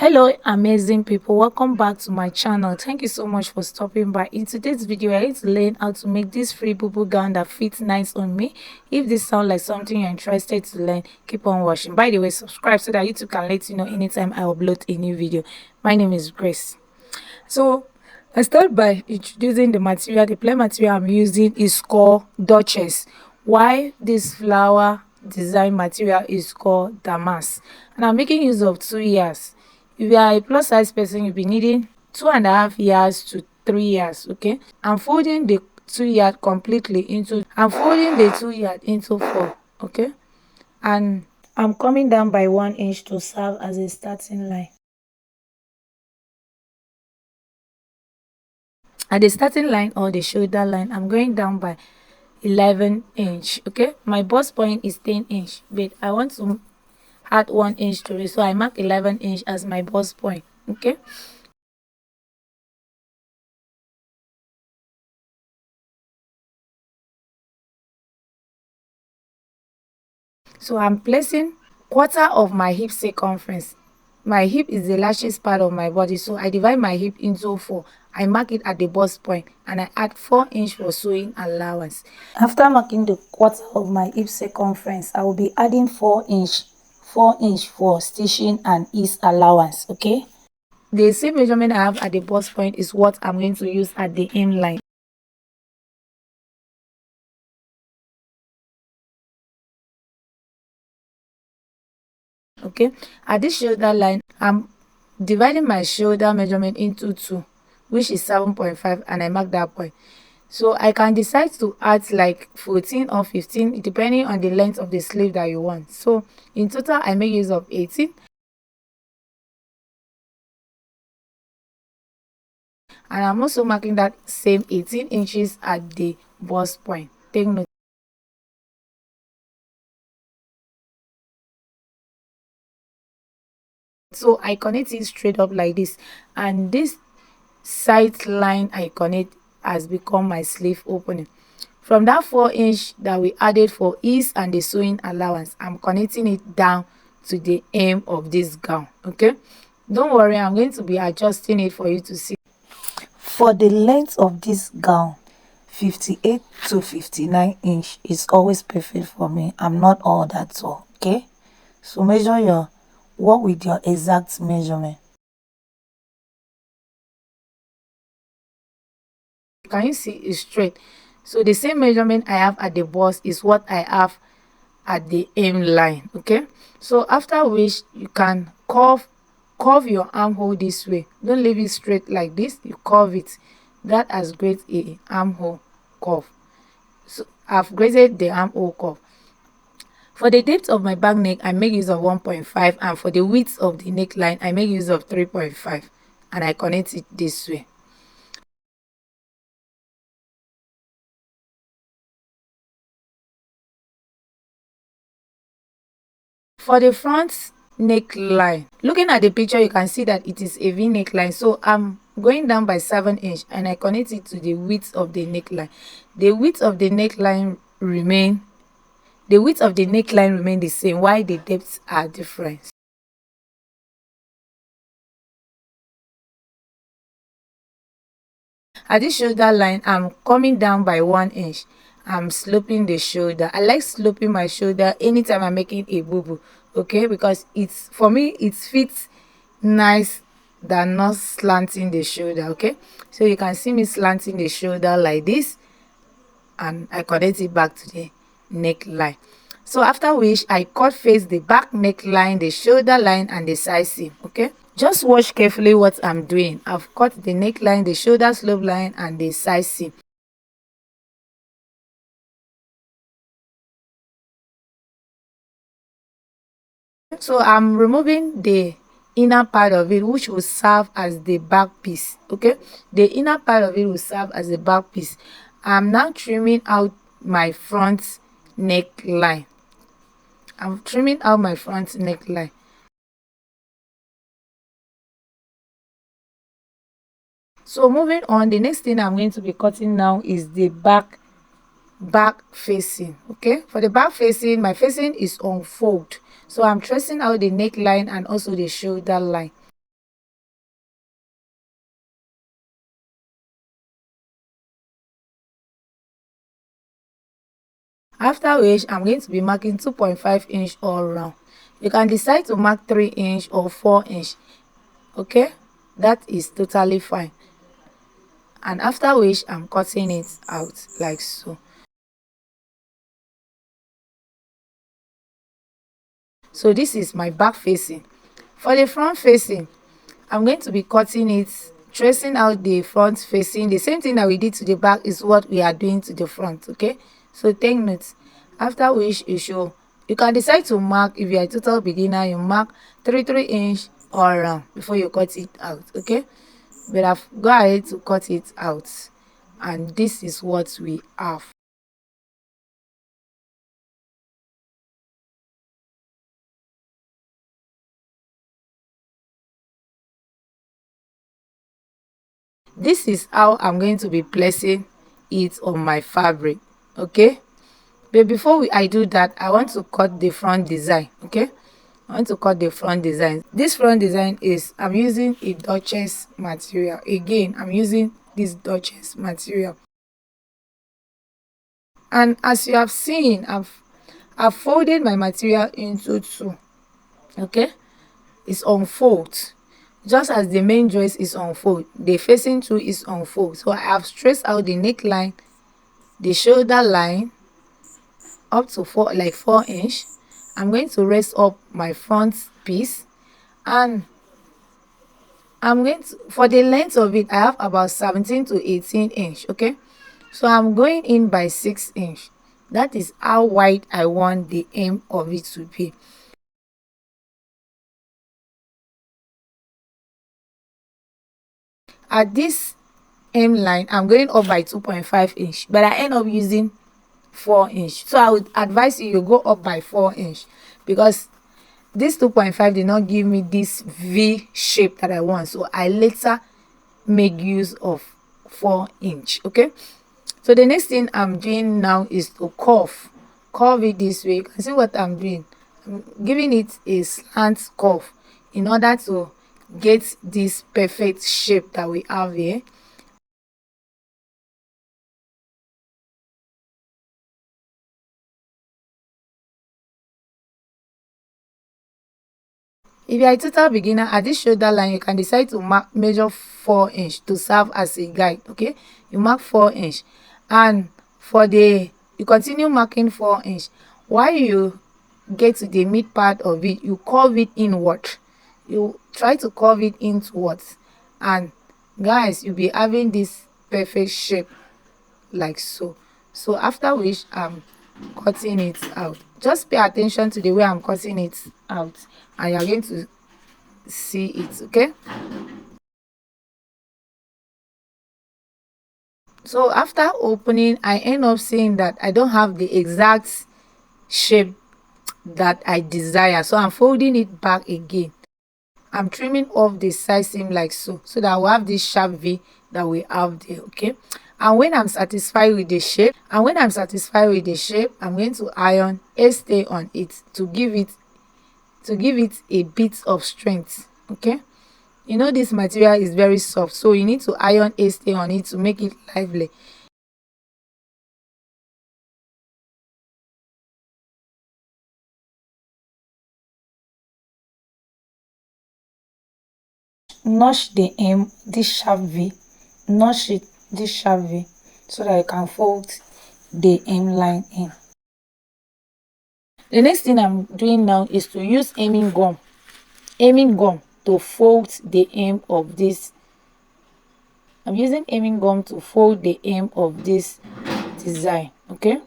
Hello amazing people, welcome back to my channel. Thank you so much for stopping by. In today's video I need to learn how to make this free bubu gown that fits nice on me. If this sounds like something you're interested to learn, keep on watching. By the way, subscribe so that YouTube can let you know anytime I upload a new video. My name is Grace. So I start by introducing the material. The plain material I'm using is called Duchess, while this flower design material is called Damask, and I'm making use of 2 years. If you are a plus size person, you'll be needing 2.5 years to 3 years. Okay, I'm folding the 2 yard completely into, I'm folding the 2 yard into four. Okay, and I'm coming down by 1 inch to serve as a starting line. At the starting line or the shoulder line, I'm going down by 11 inch. Okay, my bust point is 10 inch, but I want to add 1 inch to it, so I mark 11 inch as my bust point. Okay, so I'm placing quarter of my hip circumference. My hip is the largest part of my body, so I divide my hip into four. I mark it at the bust point and I add 4 inch for sewing allowance. After marking the quarter of my hip circumference, I will be adding 4 inch for stitching and ease allowance. Okay, the same measurement I have at the bust point is what I'm going to use at the hemline. Okay, at this shoulder line, I'm dividing my shoulder measurement into two, which is 7.5, and I mark that point. So I can decide to add like 14 or 15 depending on the length of the sleeve that you want. So in total I make use of 18, and I'm also marking that same 18 inches at the bust point. Take note. So I connect it straight up like this, and this side line I connect has become my sleeve opening. From that 4 inch that we added for ease and the sewing allowance, I'm connecting it down to the hem of this gown. Okay, don't worry, I'm going to be adjusting it for you to see. For the length of this gown, 58 to 59 inch is always perfect for me. I'm not all that tall. Okay, so measure your work with your exact measurement. Can you see it's straight? So the same measurement I have at the bust is what I have at the hem line. Okay, so after which you can curve your armhole this way. Don't leave it straight like this, you curve it. That has created a armhole curve. So I've graded the armhole curve. For the depth of my back neck, I make use of 1.5, and for the width of the neckline, I make use of 3.5, and I connect it this way. For the front neckline, looking at the picture, you can see that it is a V neckline. So I'm going down by 7 inch and I connect it to the width of the neckline. The width of the neckline remain the same, while the depths are different. At this shoulder line, I'm coming down by 1 inch. I'm sloping the shoulder. I like sloping my shoulder anytime I'm making a bubu. Okay, because it's, for me, it fits nice than not slanting the shoulder. Okay, so you can see me slanting the shoulder like this, and I connect it back to the neckline. So after which I cut face the back neckline, the shoulder line, and the side seam. Okay, just watch carefully what I'm doing. I've cut the neckline, the shoulder slope line, and the side seam. So I'm removing the inner part of it, which will serve as the back piece. Okay, the inner part of it will serve as the back piece. I'm now trimming out my front neckline. I'm trimming out my front neckline. So moving on, the next thing I'm going to be cutting now is the back facing. Okay, for the back facing, my facing is on fold, so I'm tracing out the neckline and also the shoulder line. After which I'm going to be marking 2.5 inch all round. You can decide to mark 3 inch or 4 inch. Okay, that is totally fine. And after which I'm cutting it out like so. So this is my back facing. For the front facing, I'm going to be cutting it, tracing out the front facing. The same thing that we did to the back is what we are doing to the front. Okay, so take note. After which you can decide to mark, if you are a total beginner, you mark 3 inch all around before you cut it out. Okay, but I've go ahead to cut it out, and this is what we have. This is how I'm going to be placing it on my fabric. Okay, but before I do that, I want to cut the front design. Okay, I want to cut the front design. This front design is, I'm using a Duchess material. Again, I'm using this Duchess material, and as you have seen, I've folded my material into two. Okay, it's on fold, just as the main dress is on fold, the facing two is on fold. So I have traced out the neckline, the shoulder line up to 4 inch. I'm going to raise up my front piece, and I'm going to, for the length of it, I have about 17 to 18 inch. Okay, so I'm going in by 6 inch. That is how wide I want the hem of it to be. At this hem line, I'm going up by 2.5 inch, but I end up using 4 inch. So I would advise you go up by 4 inch, because this 2.5 did not give me this V shape that I want, so I later make use of 4 inch. Okay, so the next thing I'm doing now is to curve it this way. You can see what I'm doing. I'm giving it a slant curve in order to get this perfect shape that we have here. If you are a total beginner, at this shoulder line, you can decide to measure 4 inch to serve as a guide. Okay, you mark 4 inch, and for the, you continue marking 4 inch. While you get to the mid part of it, you curve it inward. You try to curve it inwards, and guys, you'll be having this perfect shape like so. So after which I'm cutting it out. Just pay attention to the way I'm cutting it out, and you're going to see it. Okay, so after opening, I end up seeing that I don't have the exact shape that I desire, so I'm folding it back again. I'm trimming off the side seam like so, so that we'll have this sharp V that we have there. Okay, and when I'm satisfied with the shape, I'm going to iron a stay on it to give it a bit of strength. Okay, you know this material is very soft, so you need to iron a stay on it to make it lively. Notch the hem, this sharp V, notch it, this sharp V, so that you can fold the hem line in. The next thing I'm doing now is to use hemming gum to fold the hem of this. I'm using hemming gum to fold the hem of this design. Okay,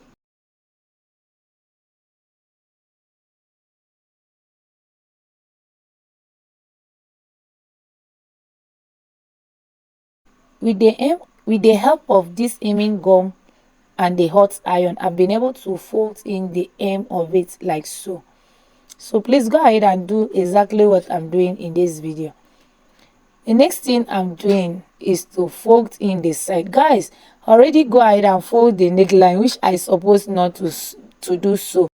with the help of this hemming gum and the hot iron, I've been able to fold in the hem of it like so. So please go ahead and do exactly what I'm doing in this video. The next thing I'm doing is to fold in the side. Guys, already go ahead and fold the neckline, which I suppose not to do so.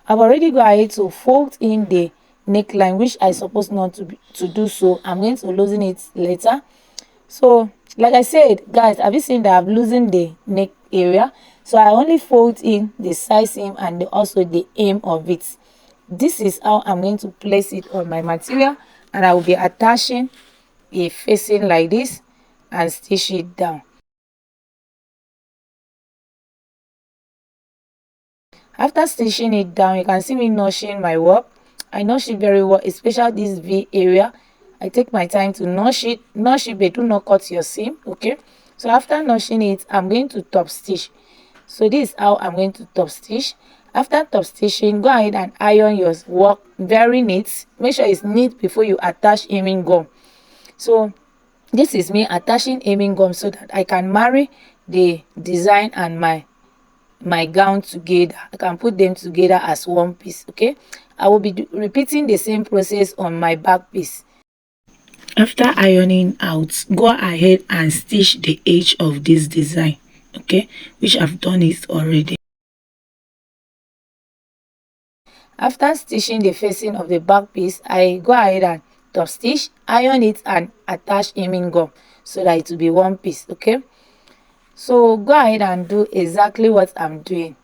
I've already go ahead to fold in the neckline, which I suppose not to do so. I'm going to loosen it later. So like I said, guys, have you seen that I've loosened the neck area? So I only fold in the side seam and also the aim of it. This is how I'm going to place it on my material, and I will be attaching a facing like this and stitch it down. After stitching it down, you can see me notching my work. I notch it very well, especially this V area. I take my time to notch it, but do not cut your seam. Okay, so after notching it, I'm going to top stitch. So this is how I'm going to top stitch. After top stitching, go ahead and iron your work very neat. Make sure it's neat before you attach aiming gum. So this is me attaching aiming gum so that I can marry the design and my gown together. I can put them together as one piece. Okay, I will be repeating the same process on my back piece. After ironing out, go ahead and stitch the edge of this design, okay, which I've done it already. After stitching the facing of the back piece, I go ahead and top stitch, iron it and attach aiming gum so that it will be one piece. Okay, so go ahead and do exactly what I'm doing.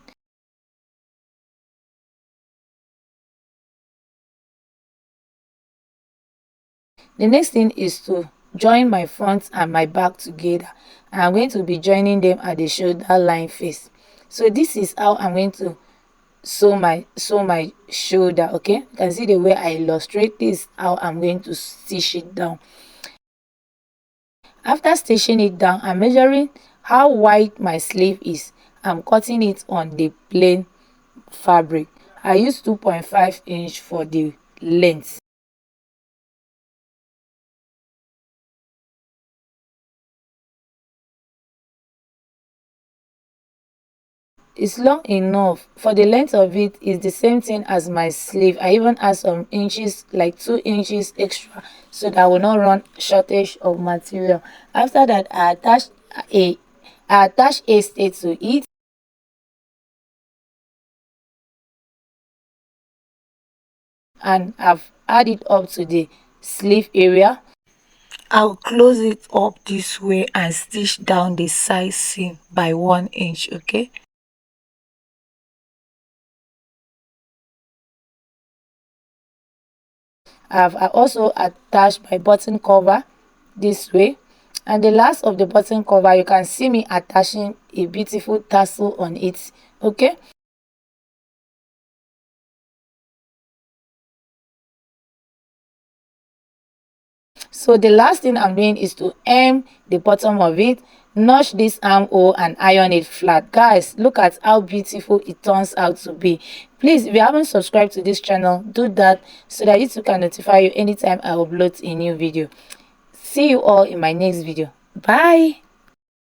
The next thing is to join my front and my back together. I'm going to be joining them at the shoulder line face. So this is how I'm going to sew my shoulder. Okay, you can see the way I illustrate this, how I'm going to stitch it down. After stitching it down, I'm measuring how wide my sleeve is. I'm cutting it on the plain fabric. I use 2.5 inch for the length. It's long enough. For the length of it is the same thing as my sleeve. I even add some inches, like 2 inches extra, so that I will not run shortage of material. After that, a I attach a stitch to it, and I've added up to the sleeve area. I'll close it up this way and stitch down the side seam by 1 inch. Okay, I also attached my button cover this way, and the last of the button cover, you can see me attaching a beautiful tassel on it. Okay, so the last thing I'm doing is to hem the bottom of it, notch this armhole and iron it flat. Guys, look at how beautiful it turns out to be. Please, if you haven't subscribed to this channel, do that so that YouTube can notify you anytime I upload a new video. See you all in my next video. Bye.